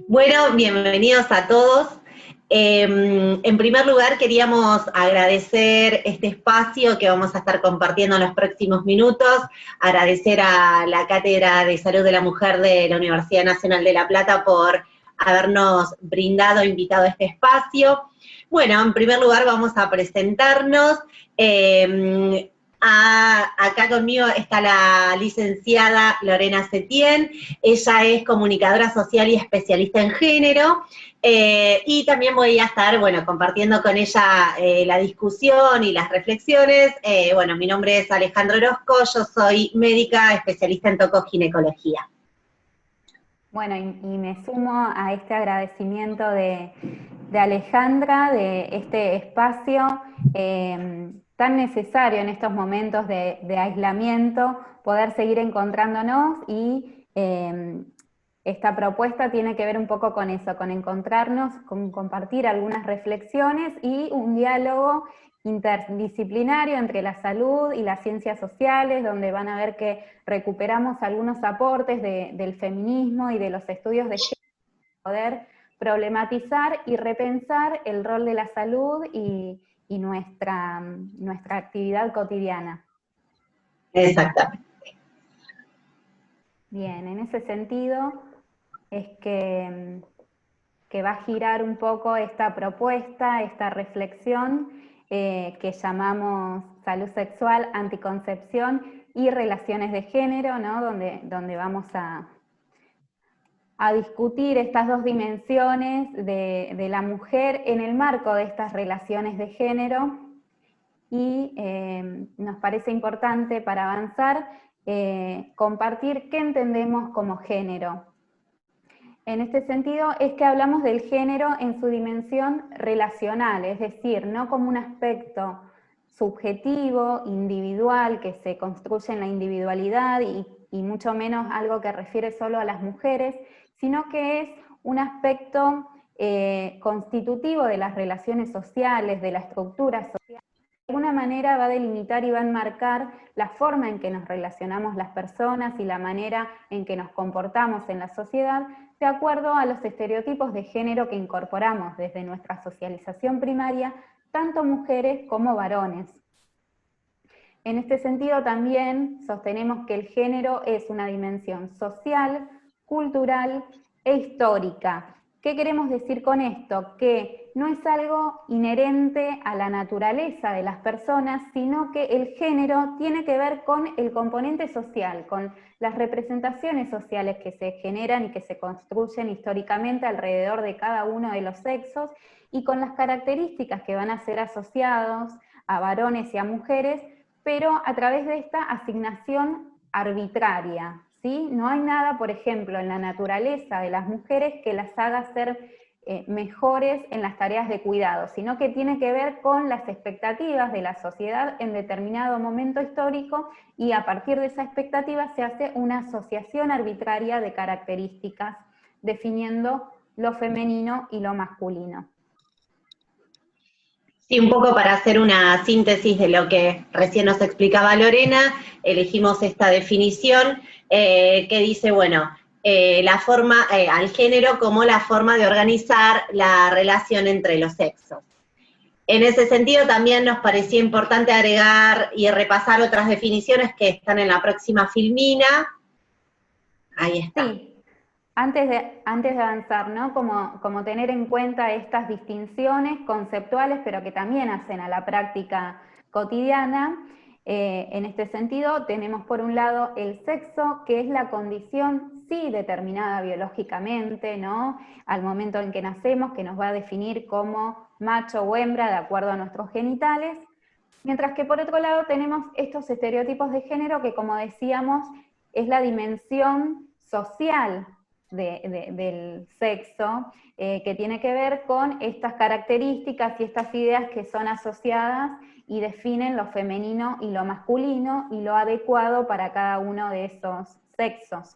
Bueno, bienvenidos a todos. En primer lugar, queríamos agradecer este espacio que vamos a estar compartiendo en los próximos minutos, agradecer a la Cátedra de Salud de la Mujer de la Universidad Nacional de La Plata por habernos invitado a este espacio. Bueno, en primer lugar vamos a presentarnos. Acá conmigo está la licenciada Lorena Setién. Ella es comunicadora social y especialista en género, y también voy a estar, compartiendo con ella la discusión y las reflexiones. Mi nombre es Alejandra Orozco, yo soy médica especialista en tocoginecología. Bueno, y me sumo a este agradecimiento de Alejandra, de este espacio tan necesario en estos momentos de aislamiento, poder seguir encontrándonos y esta propuesta tiene que ver un poco con eso, con encontrarnos, con compartir algunas reflexiones y un diálogo interdisciplinario entre la salud y las ciencias sociales, donde van a ver que recuperamos algunos aportes del feminismo y de los estudios de género, poder problematizar y repensar el rol de la salud y nuestra actividad cotidiana. Exactamente. Bien, en ese sentido es que va a girar un poco esta propuesta, esta reflexión que llamamos salud sexual, anticoncepción y relaciones de género, ¿no? donde vamos a discutir estas dos dimensiones de la mujer en el marco de estas relaciones de género, y nos parece importante para avanzar compartir qué entendemos como género. En este sentido es que hablamos del género en su dimensión relacional, es decir, no como un aspecto subjetivo, individual, que se construye en la individualidad y mucho menos algo que refiere solo a las mujeres, sino que es un aspecto constitutivo de las relaciones sociales, de la estructura social. De alguna manera va a delimitar y va a enmarcar la forma en que nos relacionamos las personas y la manera en que nos comportamos en la sociedad, de acuerdo a los estereotipos de género que incorporamos desde nuestra socialización primaria, tanto mujeres como varones. En este sentido también sostenemos que el género es una dimensión social, cultural e histórica. ¿Qué queremos decir con esto? Que no es algo inherente a la naturaleza de las personas, sino que el género tiene que ver con el componente social, con las representaciones sociales que se generan y que se construyen históricamente alrededor de cada uno de los sexos, y con las características que van a ser asociados a varones y a mujeres, pero a través de esta asignación arbitraria, ¿sí? No hay nada, por ejemplo, en la naturaleza de las mujeres que las haga ser mejores en las tareas de cuidado, sino que tiene que ver con las expectativas de la sociedad en determinado momento histórico, y a partir de esa expectativa se hace una asociación arbitraria de características, definiendo lo femenino y lo masculino. Sí, un poco para hacer una síntesis de lo que recién nos explicaba Lorena, elegimos esta definición que dice, la forma, al género como la forma de organizar la relación entre los sexos. En ese sentido también nos parecía importante agregar y repasar otras definiciones que están en la próxima filmina. Ahí está. Sí. Antes de avanzar, ¿no? Como tener en cuenta estas distinciones conceptuales, pero que también hacen a la práctica cotidiana. En este sentido, tenemos por un lado el sexo, que es la condición sí determinada biológicamente, ¿no? Al momento en que nacemos, que nos va a definir como macho o hembra de acuerdo a nuestros genitales. Mientras que por otro lado tenemos estos estereotipos de género que, como decíamos, es la dimensión social del sexo, que tiene que ver con estas características y estas ideas que son asociadas y definen lo femenino y lo masculino y lo adecuado para cada uno de esos sexos.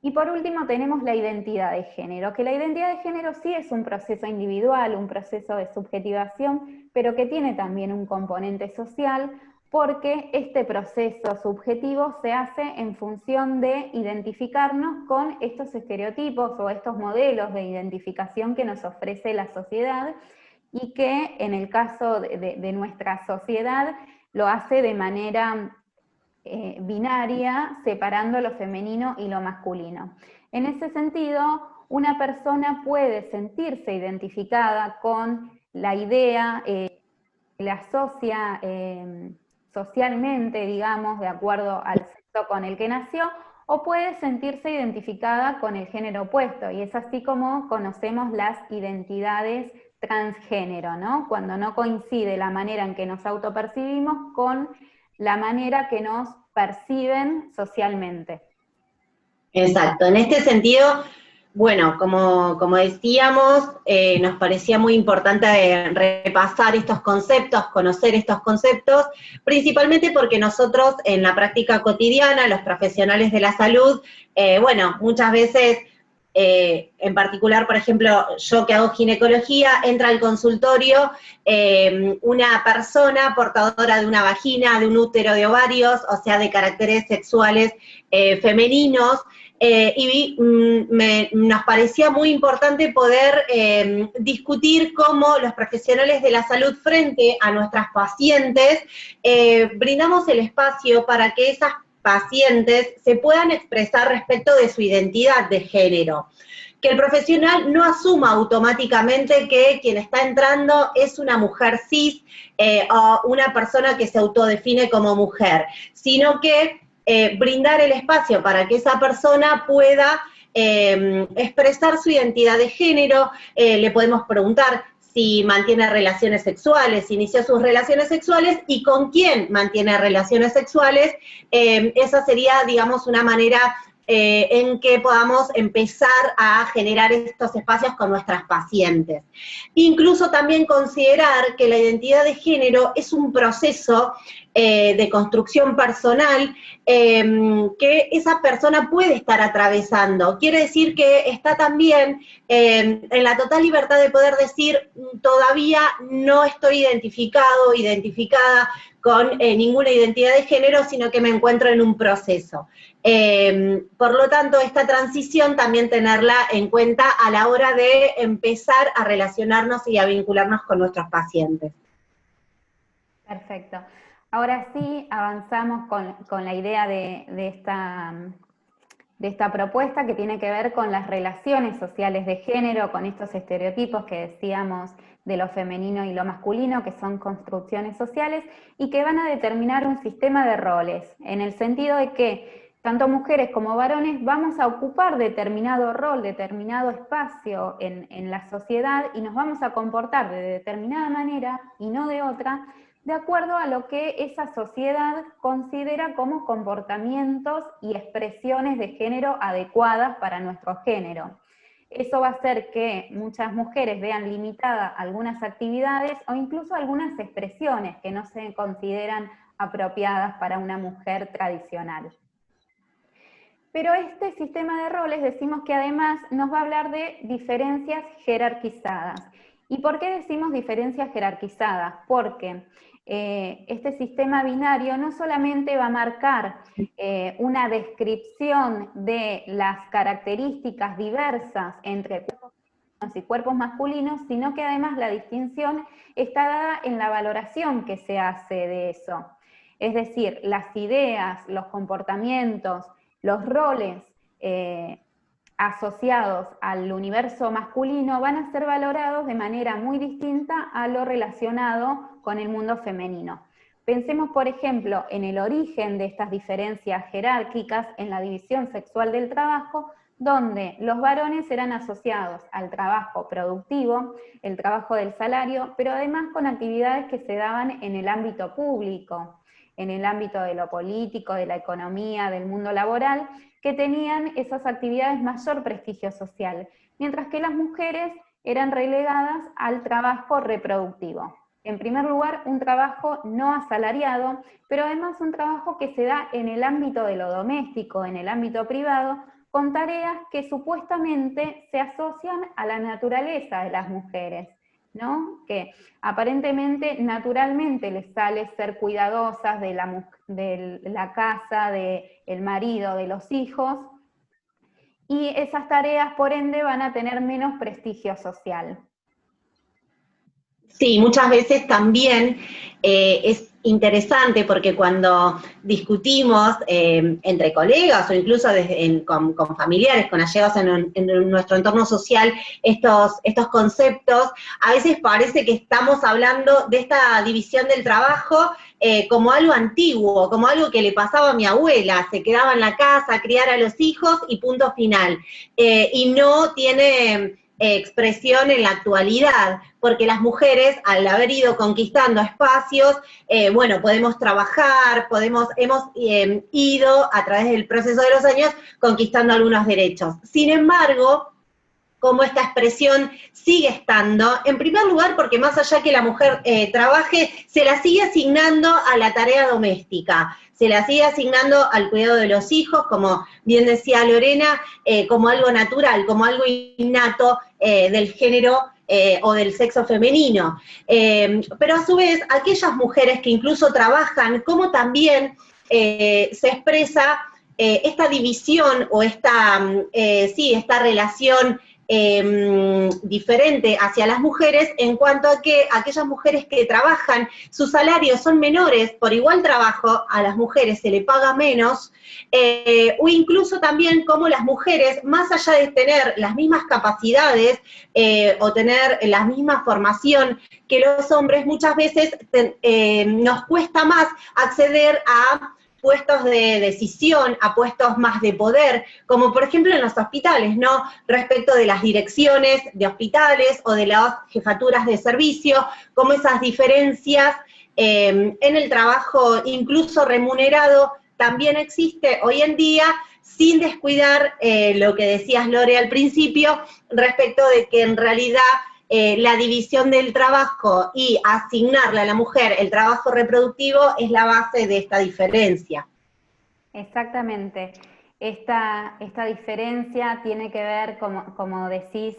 Y por último tenemos la identidad de género, que la identidad de género sí es un proceso individual, un proceso de subjetivación, pero que tiene también un componente social, porque este proceso subjetivo se hace en función de identificarnos con estos estereotipos o estos modelos de identificación que nos ofrece la sociedad, y que en el caso de nuestra sociedad lo hace de manera binaria, separando lo femenino y lo masculino. En ese sentido, una persona puede sentirse identificada con la idea, la asocia socialmente, digamos, de acuerdo al sexo con el que nació, o puede sentirse identificada con el género opuesto, y es así como conocemos las identidades transgénero, ¿no? Cuando no coincide la manera en que nos autopercibimos con la manera que nos perciben socialmente. Exacto, en este sentido, bueno, como decíamos, nos parecía muy importante repasar estos conceptos, conocer estos conceptos, principalmente porque nosotros en la práctica cotidiana, los profesionales de la salud, bueno, muchas veces, en particular, por ejemplo, yo que hago ginecología, entra al consultorio una persona portadora de una vagina, de un útero, de ovarios, o sea, de caracteres sexuales femeninos, nos parecía muy importante poder discutir cómo los profesionales de la salud frente a nuestras pacientes brindamos el espacio para que esas pacientes se puedan expresar respecto de su identidad de género. Que el profesional no asuma automáticamente que quien está entrando es una mujer cis o una persona que se autodefine como mujer, sino que brindar el espacio para que esa persona pueda expresar su identidad de género. Le podemos preguntar si mantiene relaciones sexuales, si inició sus relaciones sexuales y con quién mantiene relaciones sexuales. Esa sería, digamos, una manera en que podamos empezar a generar estos espacios con nuestras pacientes. Incluso también considerar que la identidad de género es un proceso de construcción personal que esa persona puede estar atravesando. Quiere decir que está también en la total libertad de poder decir, todavía no estoy identificada con ninguna identidad de género, sino que me encuentro en un proceso. Por lo tanto, esta transición también tenerla en cuenta a la hora de empezar a relacionarnos y a vincularnos con nuestros pacientes. Perfecto. Ahora sí, avanzamos con la idea de esta propuesta, que tiene que ver con las relaciones sociales de género, con estos estereotipos que decíamos de lo femenino y lo masculino, que son construcciones sociales y que van a determinar un sistema de roles, en el sentido de que tanto mujeres como varones vamos a ocupar determinado rol, determinado espacio en la sociedad, y nos vamos a comportar de determinada manera y no de otra, de acuerdo a lo que esa sociedad considera como comportamientos y expresiones de género adecuadas para nuestro género. Eso va a hacer que muchas mujeres vean limitadas algunas actividades o incluso algunas expresiones que no se consideran apropiadas para una mujer tradicional. Pero este sistema de roles, decimos que además nos va a hablar de diferencias jerarquizadas. ¿Y por qué decimos diferencias jerarquizadas? Porque este sistema binario no solamente va a marcar una descripción de las características diversas entre cuerpos femeninos y cuerpos masculinos, sino que además la distinción está dada en la valoración que se hace de eso. Es decir, las ideas, los comportamientos, los roles asociados al universo masculino van a ser valorados de manera muy distinta a lo relacionado con el mundo femenino. Pensemos, por ejemplo, en el origen de estas diferencias jerárquicas en la división sexual del trabajo, donde los varones eran asociados al trabajo productivo, el trabajo del salario, pero además con actividades que se daban en el ámbito público, en el ámbito de lo político, de la economía, del mundo laboral, que tenían esas actividades mayor prestigio social, mientras que las mujeres eran relegadas al trabajo reproductivo. En primer lugar, un trabajo no asalariado, pero además un trabajo que se da en el ámbito de lo doméstico, en el ámbito privado, con tareas que supuestamente se asocian a la naturaleza de las mujeres. ¿no? Que aparentemente, naturalmente les sale ser cuidadosas de la casa, del marido, de los hijos, y esas tareas, por ende, van a tener menos prestigio social. Sí, muchas veces también es interesante porque cuando discutimos entre colegas o incluso con familiares, con allegados en nuestro entorno social, estos conceptos, a veces parece que estamos hablando de esta división del trabajo como algo antiguo, como algo que le pasaba a mi abuela, se quedaba en la casa a criar a los hijos y punto final. Y no tiene expresión en la actualidad, porque las mujeres, al haber ido conquistando espacios, bueno, podemos trabajar, hemos ido a través del proceso de los años conquistando algunos derechos. Sin embargo, como esta expresión sigue estando, en primer lugar porque más allá que la mujer trabaje, se la sigue asignando a la tarea doméstica, se la sigue asignando al cuidado de los hijos, como bien decía Lorena, como algo natural, como algo innato del género o del sexo femenino. Pero a su vez, aquellas mujeres que incluso trabajan, como también se expresa esta división o esta relación diferente hacia las mujeres en cuanto a que aquellas mujeres que trabajan, sus salarios son menores por igual trabajo, a las mujeres se le paga menos, o incluso también como las mujeres, más allá de tener las mismas capacidades o tener la misma formación que los hombres, muchas veces nos cuesta más acceder a puestos de decisión, a puestos más de poder, como por ejemplo en los hospitales, ¿no? Respecto de las direcciones de hospitales o de las jefaturas de servicio, como esas diferencias en el trabajo incluso remunerado también existe hoy en día, sin descuidar lo que decías, Lore, al principio, respecto de que en realidad la división del trabajo y asignarle a la mujer el trabajo reproductivo es la base de esta diferencia. Exactamente. Esta diferencia tiene que ver, como decís,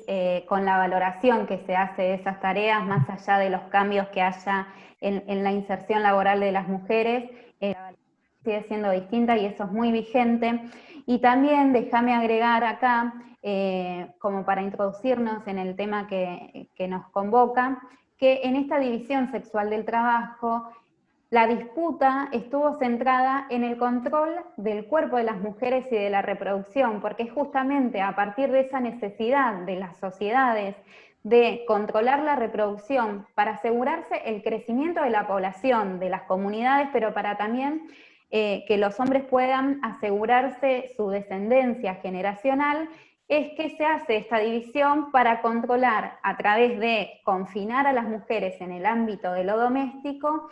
con la valoración que se hace de esas tareas, más allá de los cambios que haya en la inserción laboral de las mujeres, la valoración sigue siendo distinta y eso es muy vigente. Y también déjame agregar acá, como para introducirnos en el tema que nos convoca, que en esta división sexual del trabajo, la disputa estuvo centrada en el control del cuerpo de las mujeres y de la reproducción, porque es justamente a partir de esa necesidad de las sociedades de controlar la reproducción para asegurarse el crecimiento de la población, de las comunidades, pero para también que los hombres puedan asegurarse su descendencia generacional, es que se hace esta división para controlar a través de confinar a las mujeres en el ámbito de lo doméstico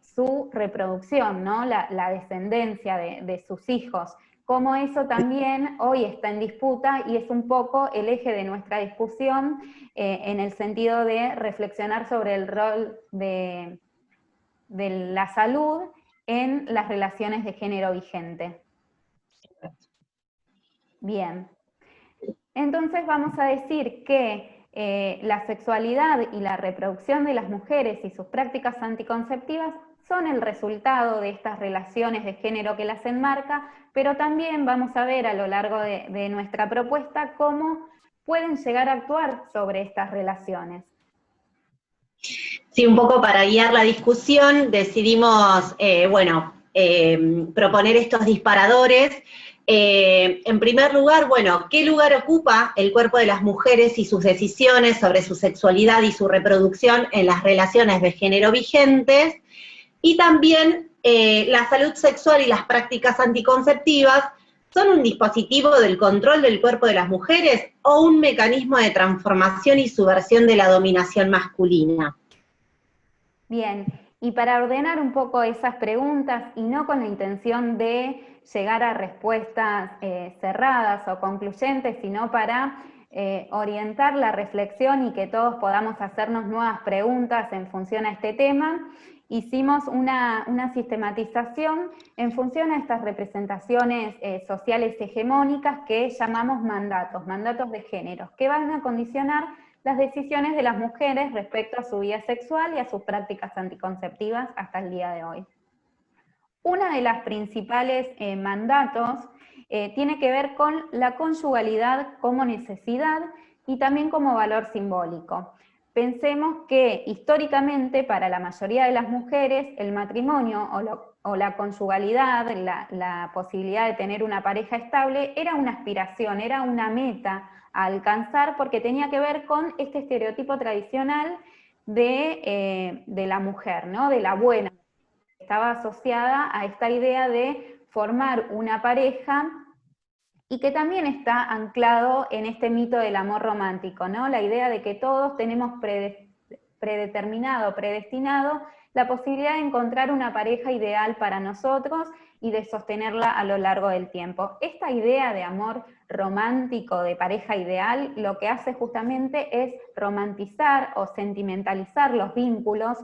su reproducción, ¿no? La descendencia de sus hijos. Como eso también hoy está en disputa y es un poco el eje de nuestra discusión en el sentido de reflexionar sobre el rol de la salud en las relaciones de género vigente. Bien. Entonces vamos a decir que la sexualidad y la reproducción de las mujeres y sus prácticas anticonceptivas son el resultado de estas relaciones de género que las enmarca, pero también vamos a ver a lo largo de nuestra propuesta cómo pueden llegar a actuar sobre estas relaciones. Sí, un poco para guiar la discusión decidimos, proponer estos disparadores. En primer lugar, bueno, ¿qué lugar ocupa el cuerpo de las mujeres y sus decisiones sobre su sexualidad y su reproducción en las relaciones de género vigentes? Y también la salud sexual y las prácticas anticonceptivas son un dispositivo del control del cuerpo de las mujeres o un mecanismo de transformación y subversión de la dominación masculina. Bien, y para ordenar un poco esas preguntas y no con la intención de llegar a respuestas cerradas o concluyentes, sino para orientar la reflexión y que todos podamos hacernos nuevas preguntas en función a este tema, hicimos una sistematización en función a estas representaciones sociales hegemónicas que llamamos mandatos de género, que van a condicionar las decisiones de las mujeres respecto a su vida sexual y a sus prácticas anticonceptivas hasta el día de hoy. Una de las principales mandatos tiene que ver con la conyugalidad como necesidad y también como valor simbólico. Pensemos que históricamente para la mayoría de las mujeres el matrimonio o la conyugalidad, la posibilidad de tener una pareja estable, era una aspiración, era una meta a alcanzar porque tenía que ver con este estereotipo tradicional de la mujer, ¿no? De la buena. Estaba asociada a esta idea de formar una pareja y que también está anclado en este mito del amor romántico, ¿no? La idea de que todos tenemos predeterminado, predestinado, la posibilidad de encontrar una pareja ideal para nosotros y de sostenerla a lo largo del tiempo. Esta idea de amor romántico, de pareja ideal, lo que hace justamente es romantizar o sentimentalizar los vínculos,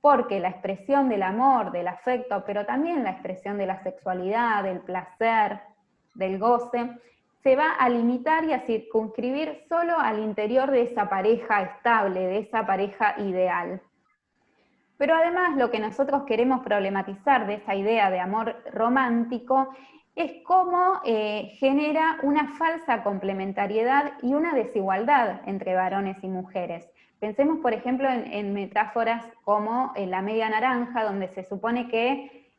porque la expresión del amor, del afecto, pero también la expresión de la sexualidad, del placer, del goce, se va a limitar y a circunscribir solo al interior de esa pareja estable, de esa pareja ideal. Pero además lo que nosotros queremos problematizar de esa idea de amor romántico es cómo genera una falsa complementariedad y una desigualdad entre varones y mujeres. Pensemos, por ejemplo, en metáforas como la media naranja, donde se supone que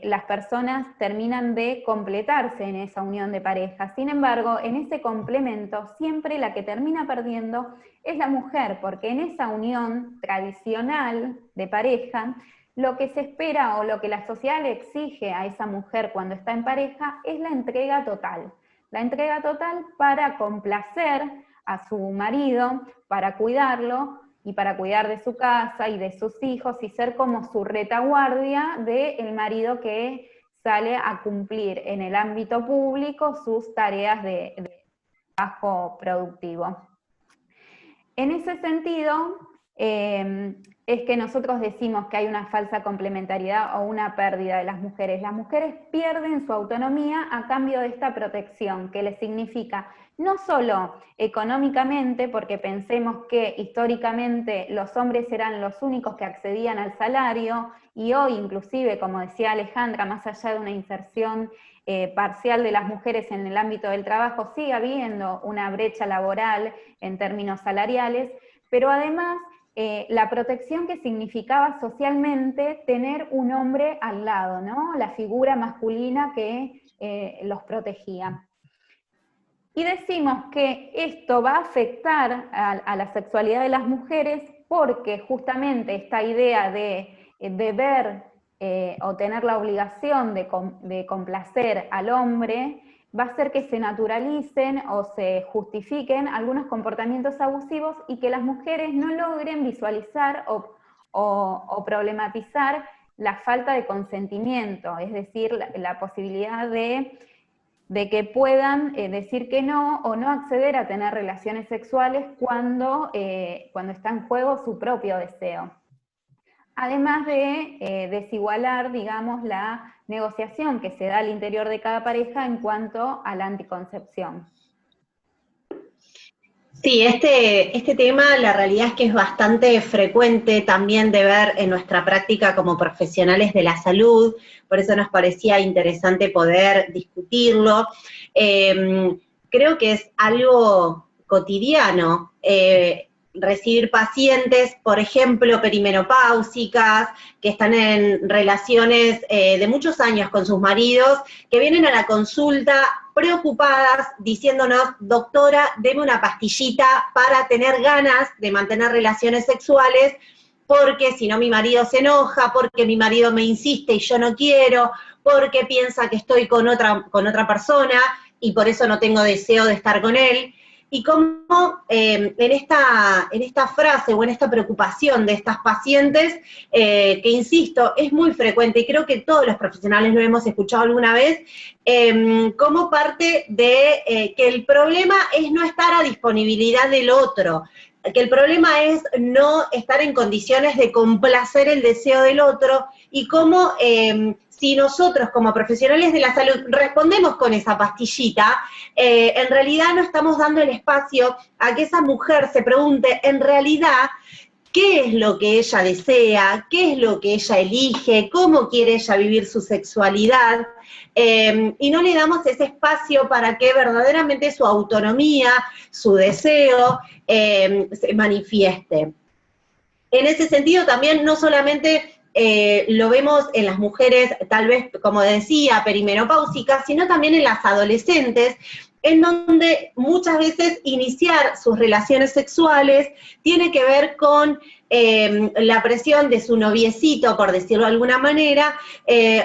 las personas terminan de completarse en esa unión de pareja. Sin embargo, en ese complemento, siempre la que termina perdiendo es la mujer, porque en esa unión tradicional de pareja, lo que se espera o lo que la sociedad le exige a esa mujer cuando está en pareja es la entrega total. La entrega total para complacer a su marido, para cuidarlo, y para cuidar de su casa y de sus hijos y ser como su retaguardia del marido que sale a cumplir en el ámbito público sus tareas de trabajo productivo. En ese sentido, es que nosotros decimos que hay una falsa complementariedad o una pérdida de las mujeres. Las mujeres pierden su autonomía a cambio de esta protección, que les significa no solo económicamente, porque pensemos que históricamente los hombres eran los únicos que accedían al salario, y hoy inclusive, como decía Alejandra, más allá de una inserción parcial de las mujeres en el ámbito del trabajo, sigue habiendo una brecha laboral en términos salariales, pero además la protección que significaba socialmente tener un hombre al lado, ¿no? La figura masculina que los protegía. Y decimos que esto va a afectar a la sexualidad de las mujeres porque justamente esta idea de deber o tener la obligación de complacer al hombre va a hacer que se naturalicen o se justifiquen algunos comportamientos abusivos y que las mujeres no logren visualizar o problematizar la falta de consentimiento, es decir, la posibilidad de que puedan decir que no o no acceder a tener relaciones sexuales cuando está en juego su propio deseo. Además de desigualar, digamos, la negociación que se da al interior de cada pareja en cuanto a la anticoncepción. Sí, este tema la realidad es que es bastante frecuente también de ver en nuestra práctica como profesionales de la salud, por eso nos parecía interesante poder discutirlo. Creo que es algo cotidiano recibir pacientes, por ejemplo, perimenopáusicas, que están en relaciones de muchos años con sus maridos, que vienen a la consulta preocupadas, diciéndonos, doctora, deme una pastillita para tener ganas de mantener relaciones sexuales, porque si no mi marido se enoja, porque mi marido me insiste y yo no quiero, porque piensa que estoy con otra persona y por eso no tengo deseo de estar con él. Y cómo en esta frase o en esta preocupación de estas pacientes, que insisto, es muy frecuente y creo que todos los profesionales lo hemos escuchado alguna vez, como parte de que el problema es no estar a disponibilidad del otro, que el problema es no estar en condiciones de complacer el deseo del otro y cómo si nosotros como profesionales de la salud respondemos con esa pastillita, en realidad no estamos dando el espacio a que esa mujer se pregunte en realidad qué es lo que ella desea, qué es lo que ella elige, cómo quiere ella vivir su sexualidad, y no le damos ese espacio para que verdaderamente su autonomía, su deseo, se manifieste. En ese sentido también no solamente lo vemos en las mujeres, tal vez, como decía, perimenopáusicas, sino también en las adolescentes, en donde muchas veces iniciar sus relaciones sexuales tiene que ver con la presión de su noviecito, por decirlo de alguna manera,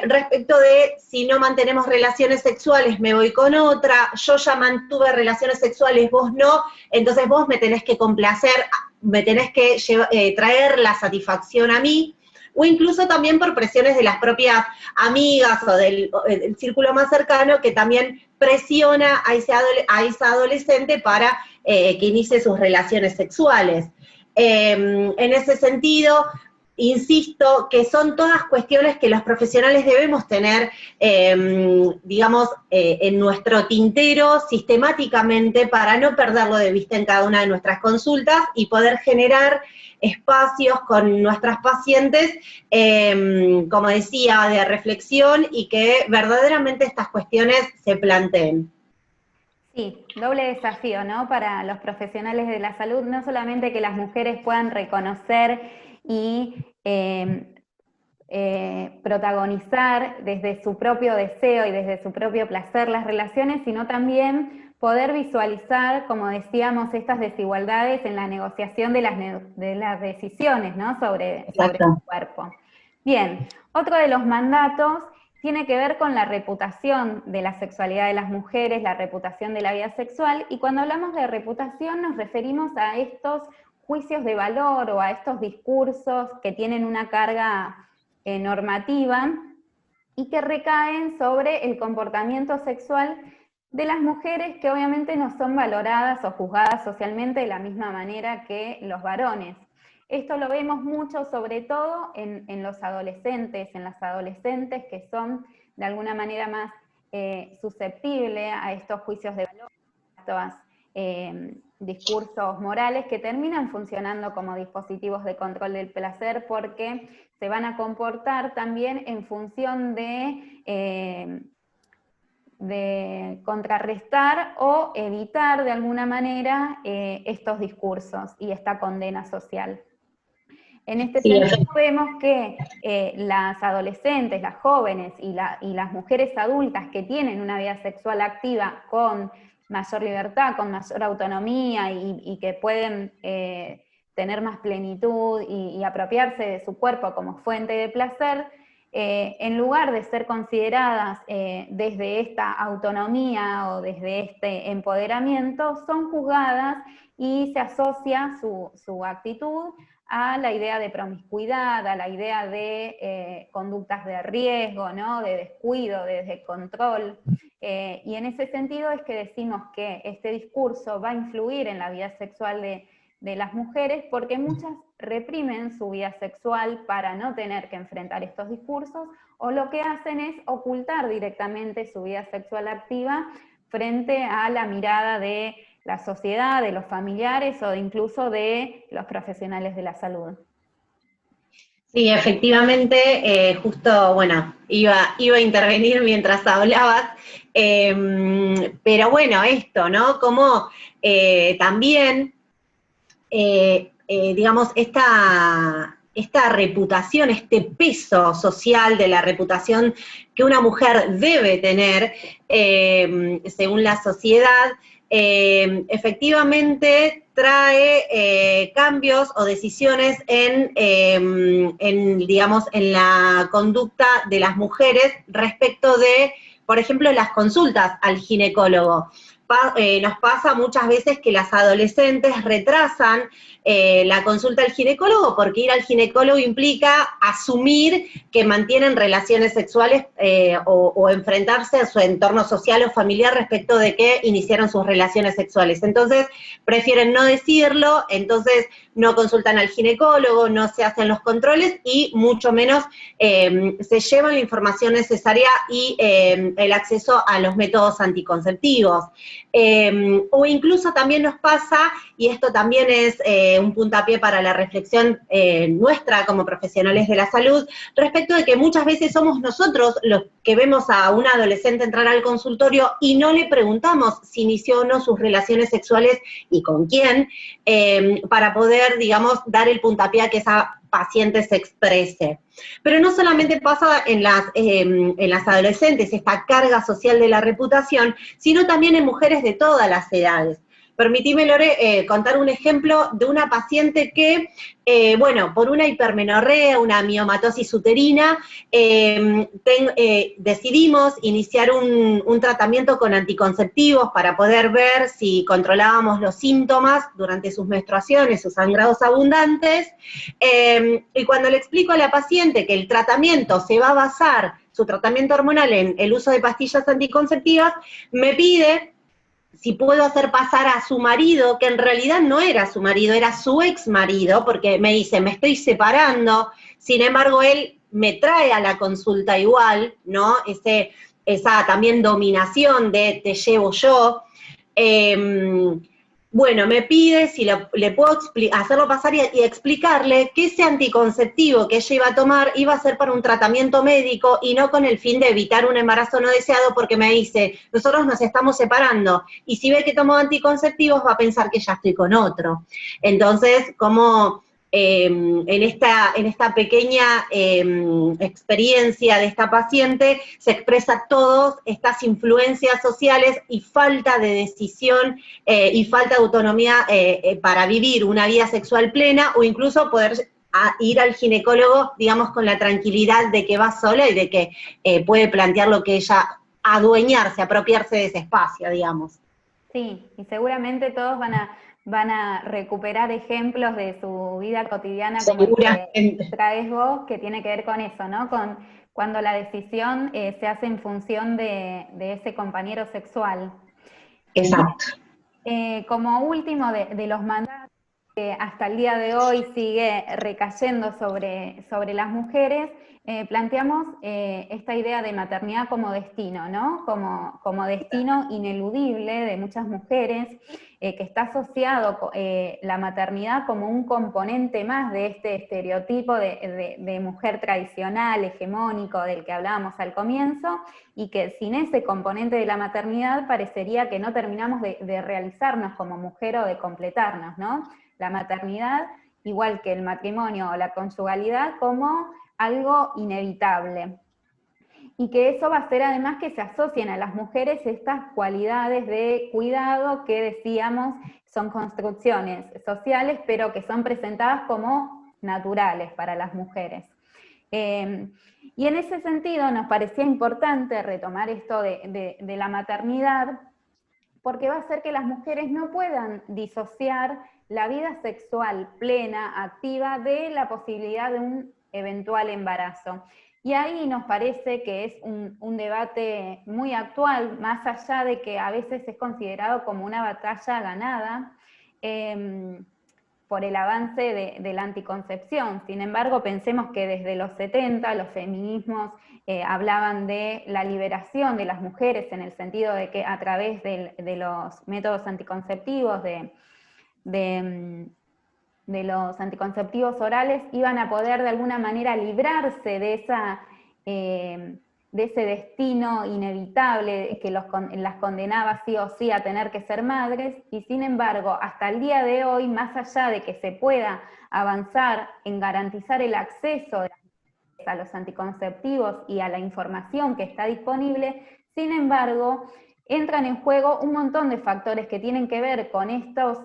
respecto de si no mantenemos relaciones sexuales me voy con otra, yo ya mantuve relaciones sexuales, vos no, entonces vos me tenés que complacer, me tenés que traer la satisfacción a mí, o incluso también por presiones de las propias amigas o del círculo más cercano que también presiona a esa adolescente para que inicie sus relaciones sexuales. En ese sentido, insisto que son todas cuestiones que los profesionales debemos tener, digamos, en nuestro tintero sistemáticamente para no perderlo de vista en cada una de nuestras consultas y poder generar espacios con nuestras pacientes, como decía, de reflexión y que verdaderamente estas cuestiones se planteen. Sí, doble desafío, ¿no? Para los profesionales de la salud, no solamente que las mujeres puedan reconocer y protagonizar desde su propio deseo y desde su propio placer las relaciones, sino también poder visualizar, como decíamos, estas desigualdades en la negociación de las decisiones, ¿no? sobre su cuerpo. Bien, otro de los mandatos tiene que ver con la reputación de la sexualidad de las mujeres, la reputación de la vida sexual, y cuando hablamos de reputación nos referimos a estos juicios de valor o a estos discursos que tienen una carga normativa y que recaen sobre el comportamiento sexual de las mujeres que obviamente no son valoradas o juzgadas socialmente de la misma manera que los varones. Esto lo vemos mucho, sobre todo en los adolescentes, en las adolescentes que son de alguna manera más susceptibles a estos juicios de valor, a estos discursos morales que terminan funcionando como dispositivos de control del placer porque se van a comportar también en función de contrarrestar o evitar de alguna manera estos discursos y esta condena social. En este sentido vemos que las adolescentes, las jóvenes y las mujeres adultas que tienen una vida sexual activa con mayor libertad, con mayor autonomía y que pueden tener más plenitud y apropiarse de su cuerpo como fuente de placer, en lugar de ser consideradas desde esta autonomía o desde este empoderamiento, son juzgadas y se asocia su actitud a la idea de promiscuidad, a la idea de conductas de riesgo, ¿no? De descuido, de descontrol. Y en ese sentido es que decimos que este discurso va a influir en la vida sexual de las mujeres porque muchas reprimen su vida sexual para no tener que enfrentar estos discursos, o lo que hacen es ocultar directamente su vida sexual activa frente a la mirada de la sociedad, de los familiares o incluso de los profesionales de la salud. Sí, efectivamente, justo, bueno, iba a intervenir mientras hablabas, pero bueno, esto, ¿no? Como también, digamos, esta reputación, este peso social de la reputación que una mujer debe tener según la sociedad, efectivamente trae cambios o decisiones digamos, en la conducta de las mujeres respecto de, por ejemplo, las consultas al ginecólogo. Nos pasa muchas veces que las adolescentes retrasan la consulta al ginecólogo porque ir al ginecólogo implica asumir que mantienen relaciones sexuales o enfrentarse a su entorno social o familiar respecto de que iniciaron sus relaciones sexuales. Entonces, prefieren no decirlo, entonces no consultan al ginecólogo, no se hacen los controles y mucho menos se llevan la información necesaria y el acceso a los métodos anticonceptivos. O incluso también nos pasa, y esto también es un puntapié para la reflexión nuestra como profesionales de la salud, respecto de que muchas veces somos nosotros los que vemos a una adolescente entrar al consultorio y no le preguntamos si inició o no sus relaciones sexuales y con quién, para poder, digamos, dar el puntapié a que esa paciente se exprese. Pero no solamente pasa en las adolescentes, esta carga social de la reputación, sino también en mujeres de todas las edades. Permitime, Lore, contar un ejemplo de una paciente que, bueno, por una hipermenorrea, una miomatosis uterina, decidimos iniciar un tratamiento con anticonceptivos para poder ver si controlábamos los síntomas durante sus menstruaciones, sus sangrados abundantes, y cuando le explico a la paciente que el tratamiento se va a basar, su tratamiento hormonal, en el uso de pastillas anticonceptivas, me pide si puedo hacer pasar a su marido, que en realidad no era su marido, era su ex marido, porque me dice, me estoy separando, sin embargo él me trae a la consulta igual, ¿no? Esa también dominación de te llevo yo. Bueno, me pide si le puedo hacerlo pasar y explicarle que ese anticonceptivo que ella iba a tomar iba a ser para un tratamiento médico y no con el fin de evitar un embarazo no deseado, porque me dice, nosotros nos estamos separando y si ve que tomo anticonceptivos va a pensar que ya estoy con otro. Entonces, como en esta pequeña experiencia de esta paciente se expresa todas estas influencias sociales y falta de decisión y falta de autonomía para vivir una vida sexual plena o incluso poder ir al ginecólogo, digamos, con la tranquilidad de que va sola y de que puede plantear lo que ella, adueñarse, apropiarse de ese espacio, digamos. Sí, y seguramente todos van a recuperar ejemplos de su vida cotidiana como el que traes vos, que tiene que ver con eso, ¿no? Con cuando la decisión se hace en función de ese compañero sexual. Exacto. Como último de los mandatos que hasta el día de hoy sigue recayendo sobre las mujeres, planteamos esta idea de maternidad como destino, ¿no? Como destino ineludible de muchas mujeres, que está asociado la maternidad como un componente más de este estereotipo de mujer tradicional, hegemónico, del que hablábamos al comienzo, y que sin ese componente de la maternidad parecería que no terminamos de realizarnos como mujer o de completarnos, ¿no? La maternidad, igual que el matrimonio o la conyugalidad, como algo inevitable. Y que eso va a hacer además que se asocien a las mujeres estas cualidades de cuidado que decíamos son construcciones sociales, pero que son presentadas como naturales para las mujeres. Y en ese sentido nos parecía importante retomar esto de la maternidad, porque va a hacer que las mujeres no puedan disociar la vida sexual plena, activa, de la posibilidad de un eventual embarazo. Y ahí nos parece que es un debate muy actual, más allá de que a veces es considerado como una batalla ganada por el avance de la anticoncepción. Sin embargo, pensemos que desde los 70 los feminismos hablaban de la liberación de las mujeres, en el sentido de que a través de los métodos anticonceptivos, de los anticonceptivos orales, iban a poder de alguna manera librarse de ese destino inevitable que las condenaba sí o sí a tener que ser madres, y sin embargo, hasta el día de hoy, más allá de que se pueda avanzar en garantizar el acceso de las mujeres a los anticonceptivos y a la información que está disponible, sin embargo, entran en juego un montón de factores que tienen que ver con estos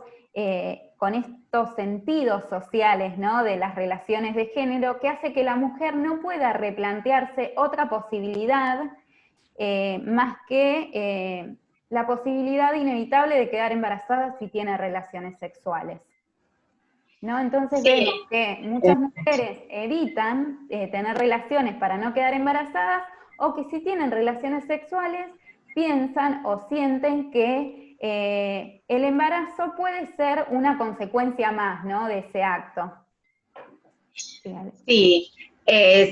sentidos sociales, ¿no?, de las relaciones de género, que hace que la mujer no pueda replantearse otra posibilidad más que la posibilidad inevitable de quedar embarazada si tiene relaciones sexuales, ¿no? Entonces vemos que muchas mujeres evitan tener relaciones para no quedar embarazadas, o que si tienen relaciones sexuales piensan o sienten que el embarazo puede ser una consecuencia más, ¿no?, de ese acto. Sí,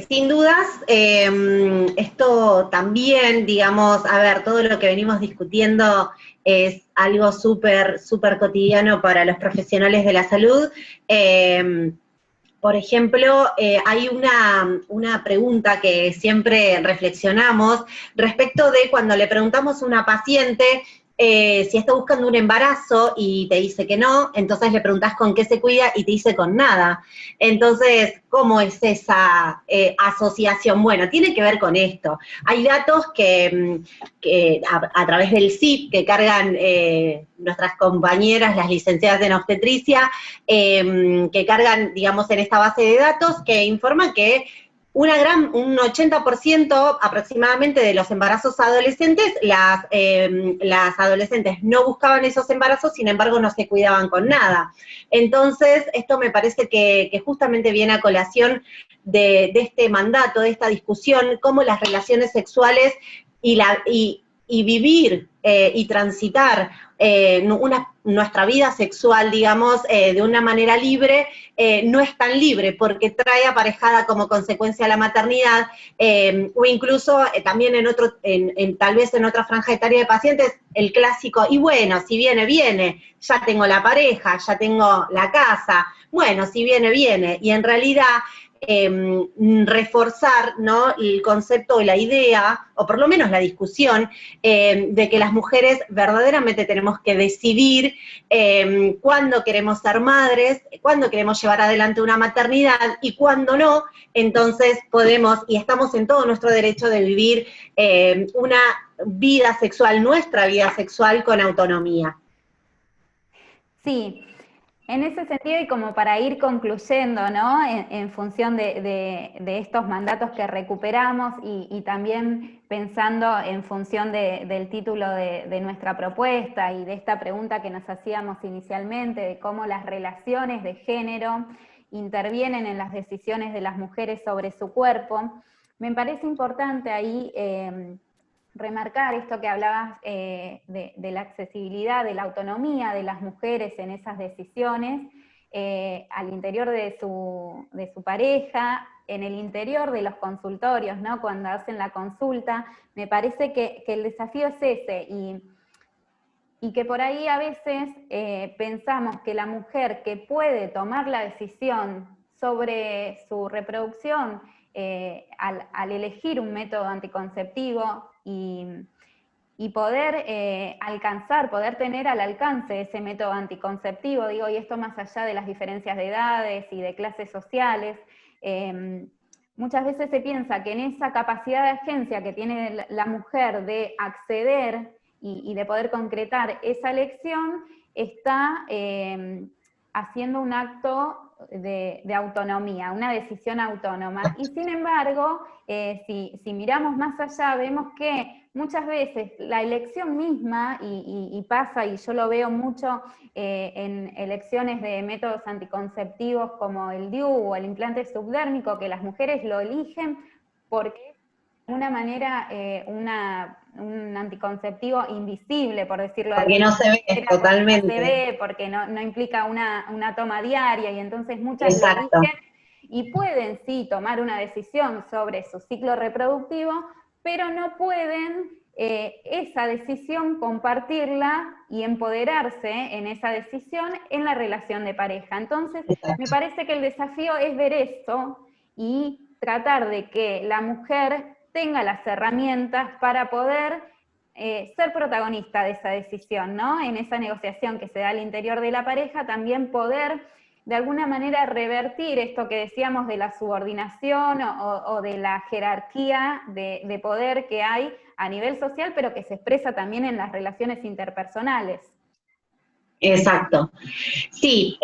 sin dudas, esto también, digamos, a ver, todo lo que venimos discutiendo es algo súper, súper cotidiano para los profesionales de la salud. Por ejemplo, hay una pregunta que siempre reflexionamos respecto de cuando le preguntamos a una paciente si está buscando un embarazo y te dice que no, entonces le preguntás con qué se cuida y te dice con nada. Entonces, ¿cómo es esa asociación? Bueno, tiene que ver con esto. Hay datos que a través del CIP que cargan nuestras compañeras, las licenciadas en obstetricia, que cargan, digamos, en esta base de datos, que informan que un 80% aproximadamente de los embarazos adolescentes, las adolescentes no buscaban esos embarazos, sin embargo no se cuidaban con nada. Entonces, esto me parece que justamente viene a colación de este mandato, de esta discusión, cómo las relaciones sexuales y vivir y transitar nuestra vida sexual, digamos, de una manera libre, no es tan libre, porque trae aparejada como consecuencia la maternidad, o incluso también tal vez en otra franja etaria de pacientes, el clásico, y bueno, si viene, viene, ya tengo la pareja, ya tengo la casa, bueno, si viene, viene, y en realidad reforzar, ¿no?, el concepto y la idea, o por lo menos la discusión, de que las mujeres verdaderamente tenemos que decidir cuándo queremos ser madres, cuándo queremos llevar adelante una maternidad y cuándo no. Entonces podemos, y estamos en todo nuestro derecho de vivir una vida sexual, nuestra vida sexual con autonomía. Sí. En ese sentido, y como para ir concluyendo, ¿no?, en función de estos mandatos que recuperamos y también pensando en función del título de nuestra propuesta y de esta pregunta que nos hacíamos inicialmente, de cómo las relaciones de género intervienen en las decisiones de las mujeres sobre su cuerpo, me parece importante ahí remarcar esto que hablabas de la accesibilidad, de la autonomía de las mujeres en esas decisiones, al interior de su pareja, en el interior de los consultorios, ¿no?, cuando hacen la consulta. Me parece que el desafío es ese, y que por ahí a veces pensamos que la mujer que puede tomar la decisión sobre su reproducción al elegir un método anticonceptivo y poder alcanzar, poder tener al alcance ese método anticonceptivo, digo, y esto más allá de las diferencias de edades y de clases sociales, muchas veces se piensa que en esa capacidad de agencia que tiene la mujer de acceder y de poder concretar esa elección, está haciendo un acto de autonomía, una decisión autónoma. Y sin embargo, si miramos más allá, vemos que muchas veces la elección misma, y pasa, y yo lo veo mucho en elecciones de métodos anticonceptivos como el DIU o el implante subdérmico, que las mujeres lo eligen porque de alguna manera un anticonceptivo invisible, por decirlo de Porque alguna no se ve manera, totalmente. porque no se ve, porque no implica una toma diaria, y entonces muchas Exacto. lo eligen y pueden sí tomar una decisión sobre su ciclo reproductivo, pero no pueden esa decisión compartirla y empoderarse en esa decisión en la relación de pareja. Entonces, me parece que el desafío es ver esto y tratar de que la mujer tenga las herramientas para poder ser protagonista de esa decisión, ¿no?, en esa negociación que se da al interior de la pareja, también poder de alguna manera revertir esto que decíamos de la subordinación o de la jerarquía de poder que hay a nivel social, pero que se expresa también en las relaciones interpersonales. Exacto. Sí,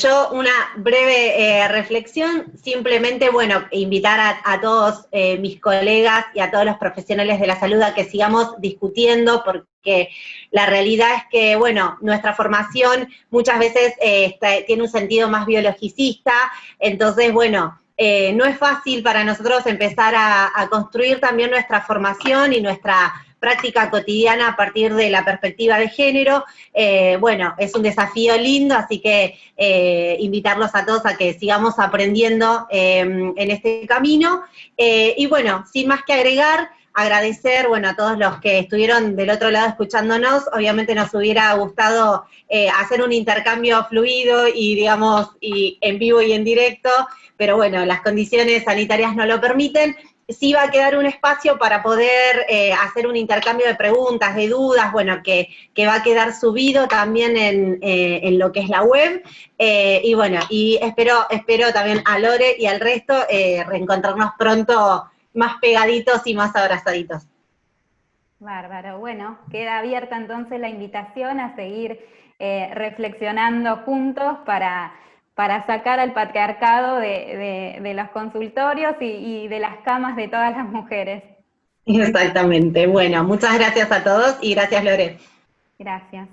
yo una breve reflexión, simplemente, bueno, invitar a todos mis colegas y a todos los profesionales de la salud a que sigamos discutiendo, porque la realidad es que, bueno, nuestra formación muchas veces tiene un sentido más biologicista, entonces, bueno, no es fácil para nosotros empezar a construir también nuestra formación y nuestra práctica cotidiana a partir de la perspectiva de género. Bueno, es un desafío lindo, así que invitarlos a todos a que sigamos aprendiendo en este camino. Y bueno, sin más que agregar, agradecer, bueno, a todos los que estuvieron del otro lado escuchándonos. Obviamente nos hubiera gustado hacer un intercambio fluido y, digamos, y en vivo y en directo, pero bueno, las condiciones sanitarias no lo permiten. Sí va a quedar un espacio para poder hacer un intercambio de preguntas, de dudas, bueno, que va a quedar subido también en lo que es la web. Y bueno, y espero también a Lore y al resto reencontrarnos pronto más pegaditos y más abrazaditos. Bárbaro, bueno, queda abierta entonces la invitación a seguir reflexionando juntos para sacar al patriarcado de los consultorios y de las camas de todas las mujeres. Exactamente. Bueno, muchas gracias a todos y gracias, Lore. Gracias.